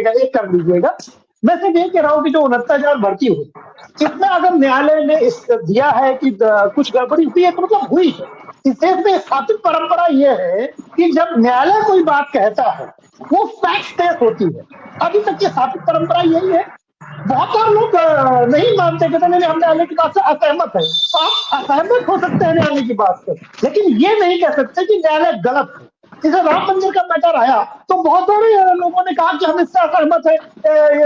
लीजिएगा, एक कर लीजिएगा। मैं सिर्फ ये कह रहा हूँ कि जो 69,000 भर्ती हुई, इसमें अगर न्यायालय ने दिया है कि कुछ गड़बड़ी हुई है तो मतलब हुई है। इस देश में स्थापित परंपरा ये है कि जब न्यायालय कोई बात कहता है वो फैक्ट बेस होती है। अभी तक की स्थापित परंपरा यही है। बहुत सारे लोग नहीं मानते, कहते नहीं हम न्यायालय की बात से असहमत है। आप असहमत हो सकते हैं न्यायालय की बात से, लेकिन ये नहीं कह सकते कि न्यायालय गलत है। जैसे राम मंदिर का मैटर आया तो बहुत सारे लोगों ने कहा कि हम इससे असहमत है,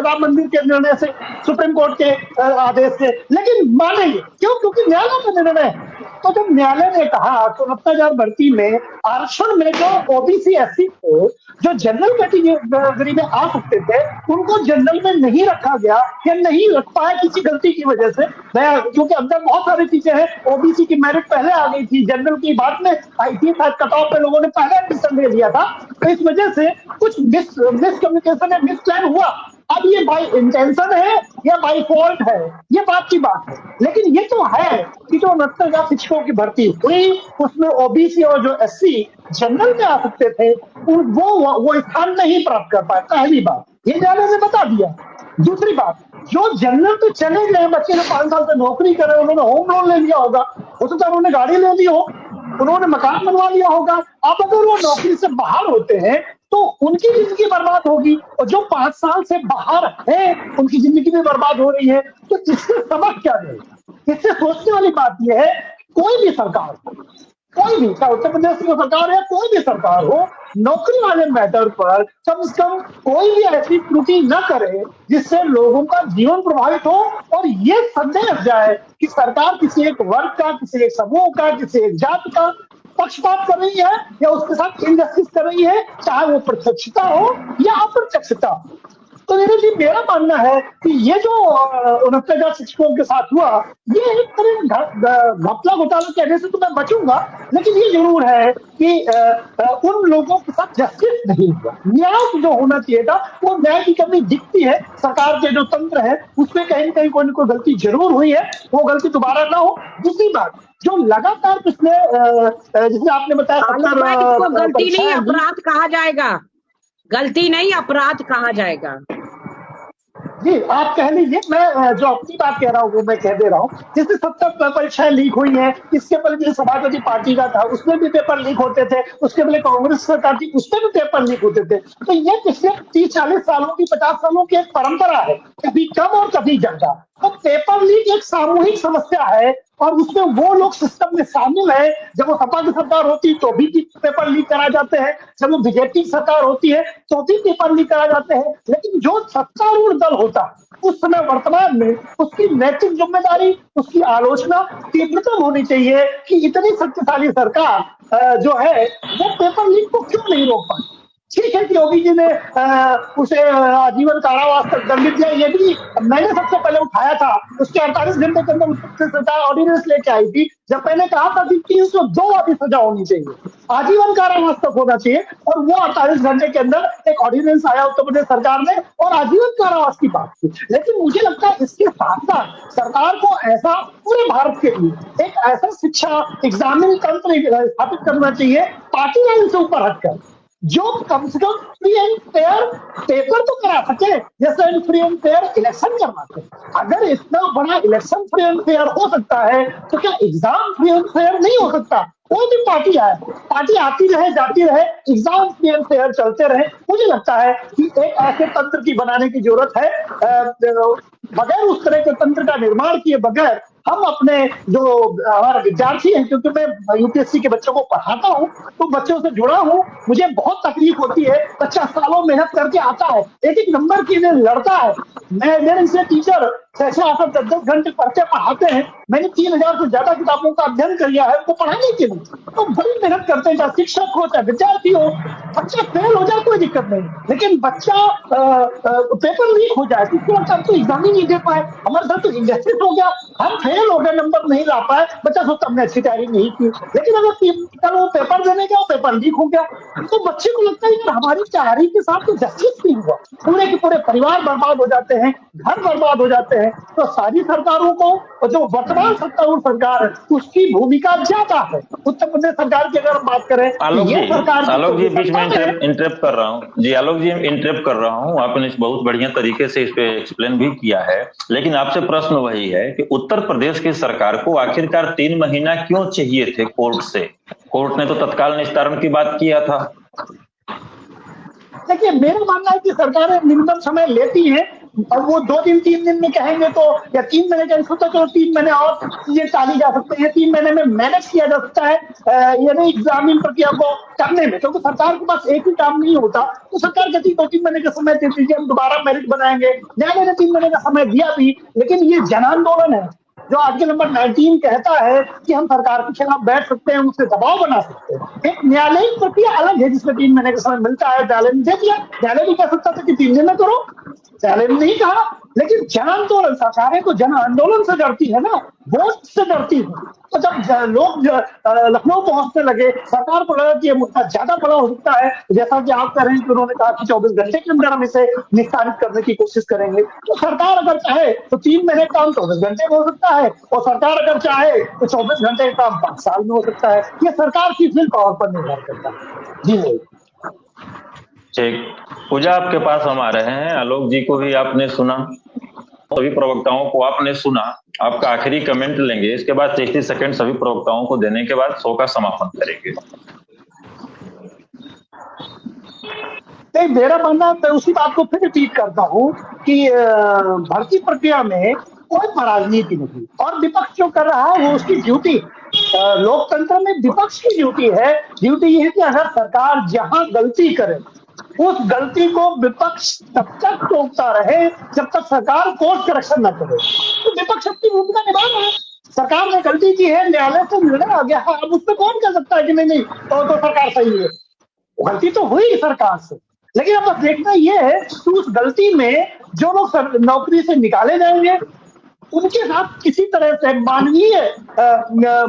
राम मंदिर के निर्णय से, सुप्रीम कोर्ट के आदेश से, लेकिन मानेंगे क्यों? क्योंकि न्यायालय का निर्णय है। तो जब न्यायालय ने कहा तो 69,000 भर्ती में आरक्षण में जो ओबीसी एससी को जो जनरल कैटेगरी में आ सकते थे उनको जनरल में नहीं रखा गया या नहीं रख पाया किसी गलती की वजह से, क्योंकि अंदर बहुत सारी चीजें हैं। ओबीसी की मेरिट पहले आ गई थी, जनरल की बाद में आई थी, कट ऑफ पे लोगों ने पहले एडमिशन ले लिया था, तो इस वजह से कुछ मिस कम्युनिकेशन है, मिस प्लान हुआ। अब ये बाई इंटेंशन है या बाई फॉल्ट है, ये बात की बात है। लेकिन ये तो है कि जो 69,000 शिक्षकों की भर्ती हुई उसमें ओबीसी और जो एससी जनरल में आ सकते थे वो स्थान नहीं प्राप्त कर पाए। पहली बात ये न्यायालय ने बता दिया। दूसरी बात, जो जनरल पे चले गए बच्चे ने 5 साल से नौकरी करे, उन्होंने होम लोन ले लिया होगा, हो सकता है उन्होंने गाड़ी ले ली हो, उन्होंने मकान बनवा लिया होगा। अब अगर वो नौकरी से बाहर होते हैं तो उनकी जिंदगी बर्बाद होगी, और जो 5 साल से बाहर है उनकी जिंदगी भी बर्बाद हो रही है। तो इससे सबक क्या देगा? इससे सोचने वाली बात यह है, कोई भी सरकार, कोई भी, चाहे उत्तर प्रदेश की सरकार है, कोई भी सरकार हो, नौकरी वाले मैटर पर कम से कम कोई भी ऐसी त्रुटि न करे जिससे लोगों का जीवन प्रभावित हो और ये संदेह जाए कि सरकार किसी एक वर्ग का, किसी एक समूह का, किसी एक जाति का पक्षपात कर रही है या उसके साथ इनजस्टिस कर रही है, चाहे वो प्रत्यक्षता हो या अप्रत्यक्षता। तो नीरज जी, मेरा मानना है कि ये जो 69,000 शिक्षकों के साथ हुआ, ये एक तरह घपला घोटाला कहने से तो मैं बचूंगा, लेकिन ये जरूर है कि उन लोगों के साथ जस्टिस नहीं हुआ। न्याय जो होना चाहिए था वो न्याय की कमी दिखती है। सरकार के जो तंत्र है उसमें कहीं न कहीं कोई न कोई गलती जरूर हुई है, वो गलती दोबारा ना हो। दूसरी बात, जो लगातार पिछले जिसमें आपने बताया इसको गलती नहीं अपराध कहा जाएगा, गलती नहीं अपराध कहा जाएगा। जी आप कह लीजिए, मैं जो अपनी बात कह रहा हूँ वो मैं कह दे रहा हूँ। जैसे 70 परीक्षाएं लीक हुई हैं, इसके पहले जो समाजवादी पार्टी का था उसमें भी पेपर लीक होते थे, उसके पहले कांग्रेस सरकार थी उसमें भी पेपर लीक होते थे। तो ये पिछले 30-40 सालों की, 50 सालों की एक परंपरा है, कभी कम और कभी ज्यादा। तो पेपर लीक एक सामूहिक समस्या है और उसमें वो लोग सिस्टम में शामिल है। जब वो सपा की सरकार होती है तो भी पेपर लीक करा जाते हैं, जब वो बीजेपी की सरकार होती है तो भी पेपर लीक करा जाते हैं। लेकिन जो सत्तारूढ़ दल होता उस समय वर्तमान में उसकी नैतिक जिम्मेदारी, उसकी आलोचना तीव्रतम होनी चाहिए कि इतनी शक्तिशाली सरकार जो है वो पेपर लीक को क्यों नहीं रोक पाती। ठीक है कि योगी जी ने उसे आजीवन कारावास तक दंडित किया, ये भी मैंने सबसे पहले उठाया था। उसके 48 घंटे के अंदर सरकार ऑर्डिनेंस लेके आई थी, जब मैंने कहा था कि 302 वाली सजा होनी चाहिए, आजीवन कारावास तक होना चाहिए, और वो 48 घंटे के अंदर एक ऑर्डिनेंस आया उत्तर प्रदेश सरकार ने और आजीवन कारावास की बात की। लेकिन मुझे लगता है इसके साथ साथ सरकार को ऐसा पूरे भारत के लिए एक ऐसा शिक्षा एग्जामिन तंत्र स्थापित करना चाहिए पार्टी लाइन से ऊपर हटकर, जो कम से कम फ्री एंड फेयर पेपर तो करा सके, जैसे फ्री एंड फेयर इलेक्शन करवाते। अगर इतना बड़ा इलेक्शन फ्री एंड फेयर हो सकता है तो क्या एग्जाम फ्री एंड फेयर नहीं हो सकता? कोई भी पार्टी आए, पार्टी आती रहे जाती रहे, एग्जाम फ्री एंड फेयर चलते रहे। मुझे लगता है कि एक ऐसे तंत्र की बनाने की जरूरत है। बगैर उस तरह के तंत्र का निर्माण किए बगैर हम अपने जो हमारे विद्यार्थी हैं, क्योंकि मैं यूपीएससी के बच्चों को पढ़ाता हूँ तो बच्चों से जुड़ा हूँ, मुझे बहुत तकलीफ होती है। बच्चा सालों मेहनत करके आता है, एक एक नंबर के लिए लड़ता है। मेरे से टीचर 6-8 10-10 घंटे पढ़ते पढ़ाते हैं, मैंने 3,000 से ज्यादा किताबों का अध्ययन कर लिया है उनको पढ़ाने के लिए, तो बड़ी मेहनत करते हैं। चाहे शिक्षक हो चाहे विद्यार्थी हो, बच्चा फेल हो जाए कोई दिक्कत नहीं, लेकिन बच्चा पेपर लीक हो जाए तो बच्चा तो एग्जाम ही नहीं दे पाए। हमारे साथ तो इंजस्टिस हो गया, हम फेल हो गए, नंबर नहीं ला पाए, बच्चा सोचता हमने अच्छी तैयारी नहीं की। लेकिन अगर कल वो पेपर देने गया, पेपर लीक हो गया, तो बच्चे को लगता है कि हमारी तैयारी के साथ तो जस्टिस नहीं हुआ, पूरे के पूरे परिवार बर्बाद हो जाते हैं। हैं, घर बर्बाद हो जाते हैं। तो सारी सरकारों को, और जो वर्तमान सत्तारूढ़ सरकार है उसकी भूमिका ज्यादा है। उत्तर प्रदेश सरकार की अगर हम बात करें, आलोक ये जी, सरकार आलोक जी बीच में इंटरप्ट कर रहा हूँ जी, आलोक जी इंटरप्ट कर रहा हूँ। आपने बहुत बढ़िया तरीके से इस पे एक्सप्लेन भी किया है, लेकिन आपसे प्रश्न वही है कि उत्तर प्रदेश की सरकार को आखिरकार 3 महीना क्यों चाहिए थे कोर्ट से? कोर्ट ने तो तत्काल निस्तारण की बात किया था। देखिए, मेरा मानना है कि सरकारें न्यूनतम समय लेती हैं, और वो 2 दिन 3 दिन में कहेंगे तो, या 3 महीने का सोचा तो 3 महीने और चीजें टाली जा सकते हैं, 3 महीने में मैनेज किया जा सकता है यानी एग्जामिन प्रक्रिया को करने में, क्योंकि सरकार के पास एक ही काम नहीं होता। तो सरकार कहती 2-3 महीने का समय दे दीजिए, हम दोबारा मेरिट बनाएंगे। न्यायालय ने 3 महीने का समय दिया भी, लेकिन ये जन आंदोलन है जो आर्टिकल नंबर 19 कहता है कि हम सरकार के खिलाफ बैठ सकते हैं, उससे दबाव बना सकते हैं। एक न्यायालयिक प्रक्रिया अलग है जिसमें 3 महीने का समय मिलता है। न्यायालय ने दे दिया, न्यायालय भी कह सकता था कि 3 दिन में करो, न्यायालय ने नहीं कहा। लेकिन जन आंदोलन, सरकारें तो जन आंदोलन से डरती है ना, वोट से डरती है। तो जब लोग लखनऊ पहुंचने लगे, सरकार को लगा कि ये मुद्दा ज्यादा बड़ा हो सकता है, जैसा कि आप कह रहे हैं कि उन्होंने कहा कि 24 घंटे के अंदर हम इसे निस्तारित करने की कोशिश करेंगे। तो सरकार अगर चाहे तो 3 महीने का काम 24 घंटे में हो सकता है, और सरकार अगर चाहे तो 24 घंटे का काम 5 साल में हो सकता है। ये सरकार की विल पावर पर निर्भर करता है। जी नहीं। ठीक, पूजा आपके पास हम आ रहे हैं। आलोक जी को भी आपने सुना, सभी प्रवक्ताओं को आपने सुना, आपका आखिरी कमेंट लेंगे, इसके बाद 30 सेकंड सभी प्रवक्ताओं को देने के बाद शो का समापन करेंगे। नहीं, मेरा मानना, मैं उसी बात को फिर रिपीट करता हूँ कि भर्ती प्रक्रिया में कोई राजनीति नहीं, और विपक्ष जो कर रहा है वो उसकी ड्यूटी। लोकतंत्र में विपक्ष की ड्यूटी है। ड्यूटी ये है कि अगर सरकार जहां गलती करे, उस गलती को विपक्ष तब तक टोकता रहे जब तक सरकार कोर्स करेक्शन न करे। तो विपक्ष अपनी भूमिका निभा रहा है। सरकार ने गलती की है, न्यायालय से निर्णय आ गया, अब उस पर कौन कह सकता है कि नहीं तो सरकार सही है। गलती तो हुई सरकार से, लेकिन अब देखना यह है कि उस गलती में जो लोग नौकरी से निकाले जाएंगे उनके साथ किसी तरह से मानवीय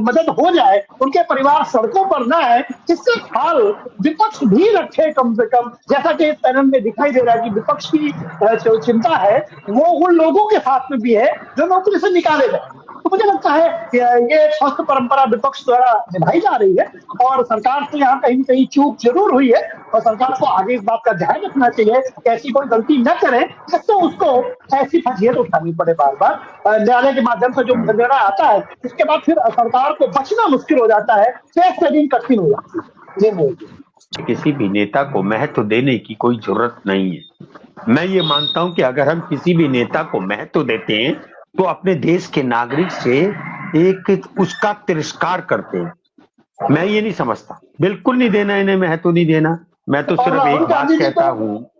मदद हो जाए, उनके परिवार सड़कों पर ना आए, इसका ख्याल विपक्ष भी रखे कम से कम। जैसा कि इस पैनल में दिखाई दे रहा है कि विपक्ष की जो चिंता है वो उन लोगों के साथ में भी है जो नौकरी से निकाले जाए। तो मुझे लगता है कि ये स्वस्थ परंपरा विपक्ष द्वारा निभाई जा रही है, और सरकार से यहाँ कहीं कहीं चूक जरूर हुई है, और सरकार को आगे इस बात का ध्यान रखना चाहिए कि ऐसी कोई गलती न करे जिससे उसको ऐसी फजीयत उठानी पड़े बार बार। न्यायालय के माध्यम से जो निर्णय आता है उसके बाद फिर सरकार को बचना मुश्किल हो जाता है, फेस सेविंग कठिन हो जाती है। किसी भी नेता को महत्व देने की कोई जरूरत नहीं है। मैं ये मानता हूं कि अगर हम किसी भी नेता को महत्व देते हैं तो अपने देश के नागरिक से एक उसका तिरस्कार करते हैं। मैं ये नहीं समझता, बिल्कुल नहीं देना, इन्हें महत्व नहीं देना। मैं तो सिर्फ एक बात कहता हूँ,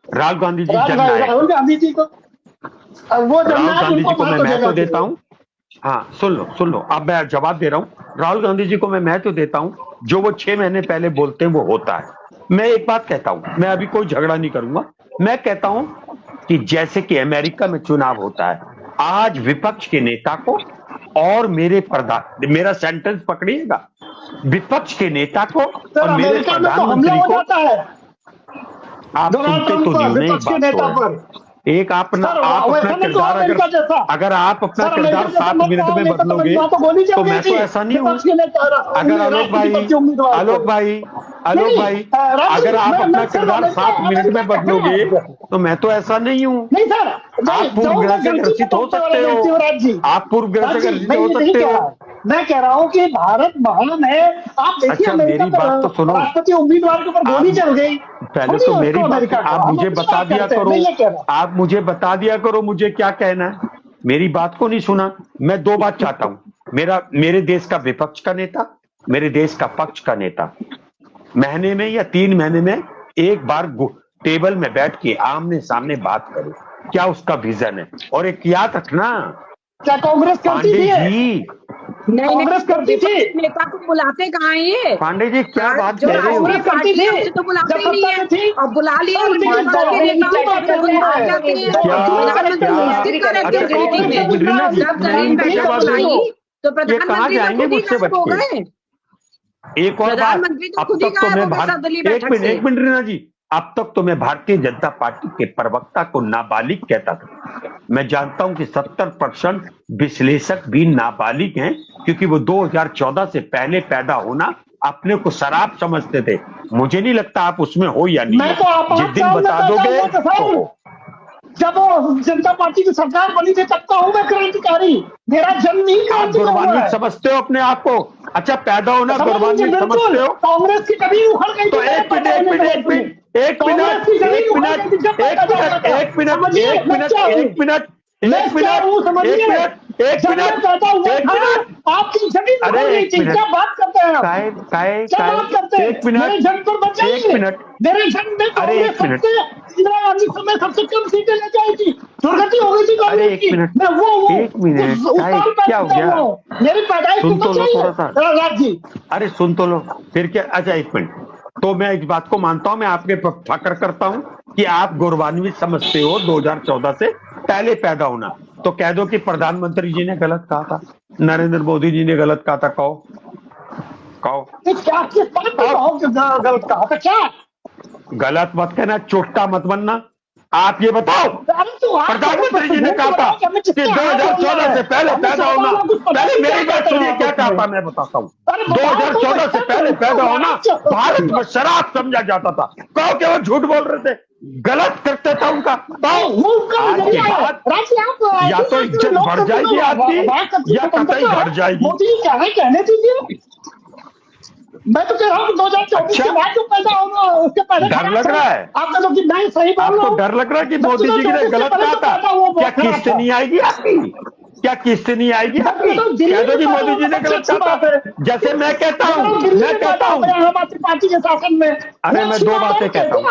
राहुल गांधी जी राहुल गांधी जी को मैं महत्व देता हूँ। हाँ, सुन लो, अब मैं जवाब दे रहा हूँ। राहुल गांधी जी को मैं महत्व देता हूँ, जो वो 6 महीने पहले बोलते हैं वो होता है। मैं एक बात कहता हूँ, मैं अभी कोई झगड़ा नहीं करूंगा। मैं कहता हूँ कि जैसे कि अमेरिका में चुनाव होता है, आज विपक्ष के नेता को और मेरा सेंटेंस पकड़िएगा, विपक्ष के नेता को और मेरे प्रधानमंत्री को, आप सुनते तो नहीं, एक आप अपना किरदार अगर आप अपना किरदार 7 मिनट में बदलोगे तो मैं तो ऐसा नहीं हूँ। अगर आलोक भाई अगर आप अपना किरदार 7 मिनट में बदलोगे तो मैं तो ऐसा नहीं हूँ। आप पूर्व ग्रह से ग्रसित हो सकते हो, आप पूर्व ग्रह से ग्रसित हो सकते हो। मैं कह रहा हूँ कि भारत महान है। आप देखिए, मेरी बात तो सुनो, राष्ट्रपति उम्मीदवार के ऊपर गोली चल गई। पहले तो मेरी बात आप मुझे बता दिया करो, आप मुझे बता दिया करो मुझे क्या कहना है। मेरी बात को नहीं सुना। मैं 2 बात चाहता हूँ, मेरे देश का विपक्ष का नेता, मेरे देश का पक्ष का नेता महीने में या 3 महीने में एक बार टेबल में बैठ के आमने सामने बात करो, क्या उसका विजन है। और एक याद रखना, क्या कांग्रेस करती थी? नहीं, कांग्रेस करती थी। नेता को बुलाते कहाँ हैं ये? पांडे जी क्या बात कर रहे हो? करती थी तो बुलाते ही नहीं है, और बुला लिया तो कहाँ जाएंगे मुझसे बच के? एक और बात, अब तक तो मैं एक मिनट रीना जी, अब तक तो मैं भारतीय जनता पार्टी के प्रवक्ता को नाबालिग कहता था। मैं जानता हूं कि 70% विश्लेषक भी नाबालिग हैं, क्योंकि वो 2014 से पहले पैदा होना अपने को शराब समझते थे। मुझे नहीं लगता आप उसमें हो या नहीं। मैं तो आप जिस दिन बता दोगे तो जब जनता पार्टी की सरकार बनी थी तब का हूं मैं क्रांतिकारी। मेरा जन्म ही आप क्रांति का हुआ गौरवान्वित है। समझते हो अपने आप को? अच्छा, पैदा होना गौरवान्वित समझते हो? कांग्रेस की कभी उखड़ गई तो एक मिनट आपकी जमीन अरे, उखड़ गई थी, क्या बात करते हैं आप? क्या बात करते हैं? एक मिनट, मेरे जन्म पर बच एक जाइए। मिनट। मेरे जन्म में अरे, कांग्रेस एक मिनट। सबसे इंदिरा गांधी समय सबसे कम सीटें ले जाई थी, दुर्गति हो गई थी अरे, कांग्रेस एक की। मिनट। मैं वो एक मिनट, उस साल पैदा क्या हो गया? हुआ हूं। मेरी पैदाइश सुन तो लो बचाइए, थोड़ा सा। राज जी। अरे सुन तो लो, फिर क्या? अच्छा, एक मिनट। तो मैं इस बात को मानता हूं, मैं आपके फक्र करता हूं कि आप गौरवान्वित समझते हो 2014 से पहले पैदा होना। तो कह दो कि प्रधानमंत्री जी ने गलत कहा था, नरेंद्र मोदी जी ने गलत कहा था। कहो ये क्या किस बात पे कहो कि गलत कहा था? क्या गलत मत कहना, चोट्टा मत बनना। आप ये बताओ, अरे तो आप प्रधानमंत्री जी ने कहा था कि 2014 से पहले पैदा होना। पहले मेरी बात सुनिए, क्या कहा था मैं बताता हूँ। 2014 से पहले पैदा होना भारत में शराब समझा जाता था। कहो कि वो झूठ बोल रहे थे, गलत करते था उनका। आज की बात या तो इज्जत बढ़ जाएगी आपकी या कतई घट जाएगी। मोदी जी क्या है कहने दीजिए। मैं तो कह रहा हूँ 2024 के बाद जो पैदा होगा उसके पहले डर लग रहा है आपका तो कि नहीं सही बोल रहा आपको हूँ। डर लग रहा है कि मोदी जी ने गलत कहा था? क्या किस्त नहीं आएगी आपकी? क्या किस्त नहीं आएगी आपकी? कह दो कि मोदी जी ने गलत कहा था। जैसे मैं कहता हूँ आम आदमी पार्टी के शासन में। अरे मैं दो बातें कहता हूँ।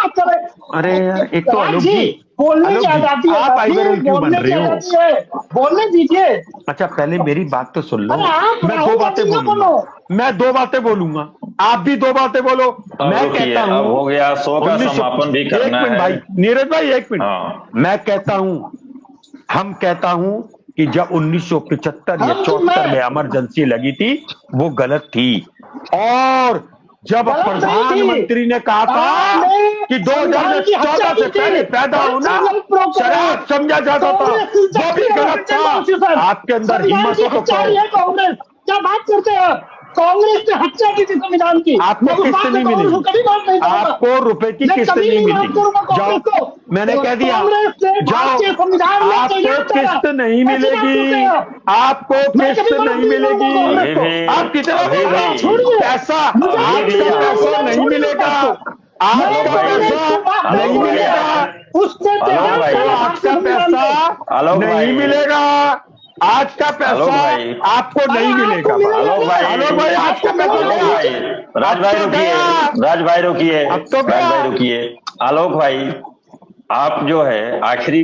अरे यार, एक तो आलोक जी, बोलने की आजादी है, आप आइबरल क्यों बन रहे हो? बोलने दीजिए। अच्छा, पहले मेरी बात तो सुन लो। अरे आप मैं दो बातें बोलूंगा, मैं दो बातें बोलूंगा, आप भी दो बातें बोलो। मैं कहता हूँ हो गया, शो का समापन भी करना है। एक मिनट भाई, नीरज भाई, एक मिनट। हाँ। मैं कहता हूँ कि जब 1975 या 74 में इमरजेंसी लगी थी वो गलत थी। और जब प्रधानमंत्री ने कहा था कि 2014 से पहले पैदा होना शराब समझा जाता था, वो भी गलत था। आपके अंदर हिम्मत हो तो कांग्रेस क्या बात करते हैं? कांग्रेस ने हत्या की थी संविधान की। आपको किस्त नहीं मिलेगी, आपको रुपए की किस्त नहीं मिलेगी। जाओ, मैंने कह दिया, जाओ, आपको किस्त नहीं मिलेगी, आपको किस्त नहीं मिलेगी। आप कितना पैसा, आपका पैसा नहीं मिलेगा, आपका पैसा नहीं मिलेगा, आपका पैसा नहीं मिलेगा, आज का पैसा आपको नहीं मिलेगा। आलोक भाई, आज का पैसा राज भाई रुकिए, आलोक भाई, आप जो है आखिरी